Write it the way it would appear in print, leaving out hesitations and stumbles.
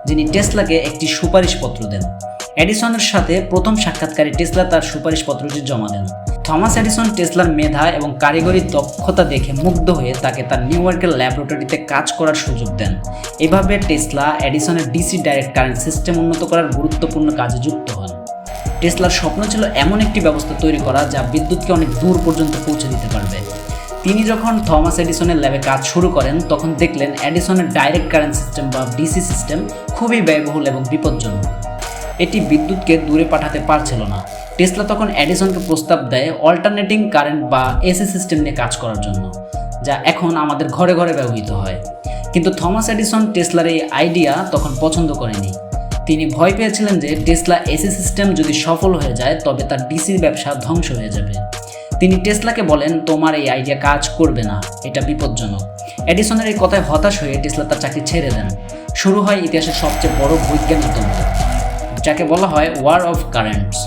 যিনি টেসলাকে একটি সুপারিশপত্র দেন। এডিসনের সাথে প্রথম সাক্ষাৎকারে টেসলা তার সুপারিশপত্রটি জমা দেন। থমাস এডিসন টেসলার মেধা এবং কারিগরি দক্ষতা দেখে মুগ্ধ হয়ে তাকে তার নিউ ইয়র্কের ল্যাবরেটরিতে কাজ করার সুযোগ দেন। এভাবে টেসলা এডিসনের ডিসি ডাইরেক্ট কারেন্ট সিস্টেম উন্নত করার গুরুত্বপূর্ণ কাজে যুক্ত হন। টেসলার স্বপ্ন ছিল এমন একটি ব্যবস্থা তৈরি করা যা বিদ্যুৎকে অনেক দূর পর্যন্ত পৌঁছে দিতে পারবে। তিনি যখন থমাস এডিসনের ল্যাবে কাজ শুরু করেন তখন দেখলেন এডিসনের ডাইরেক্ট কারেন্ট সিস্টেম বা ডিসি সিস্টেম খুবই ব্যয়বহুল এবং বিপজ্জনক। এটি বিদ্যুৎকে দূরে পাঠাতে পারছিল না। টেসলা তখন এডিসনকে প্রস্তাব দেয় অল্টারনেটিং কারেন্ট বা এসি সিস্টেম নিয়ে কাজ করার জন্য, যা এখন আমাদের ঘরে ঘরে ব্যবহৃত হয়। কিন্তু থমাস এডিসন টেসলার এই আইডিয়া তখন পছন্দ করেনি। তিনি ভয় পেয়েছিলেন যে টেসলা এসি সিস্টেম যদি সফল হয়ে যায় তবে তার ডিসি ব্যবসা ধ্বংস হয়ে যাবে। তিনি টেসলাকে বলেন, তোমার এই আইডিয়া কাজ করবে না, এটা বিপজ্জনক। এডিসনের এই কথায় হতাশ হয়ে টেসলা তার চাকরি ছেড়ে দেন। শুরু হয় ইতিহাসের সবচেয়ে বড় বৈজ্ঞানিক দ্বন্দ্ব, যাকে বলা হয় ওয়ার অফ কারেন্টস।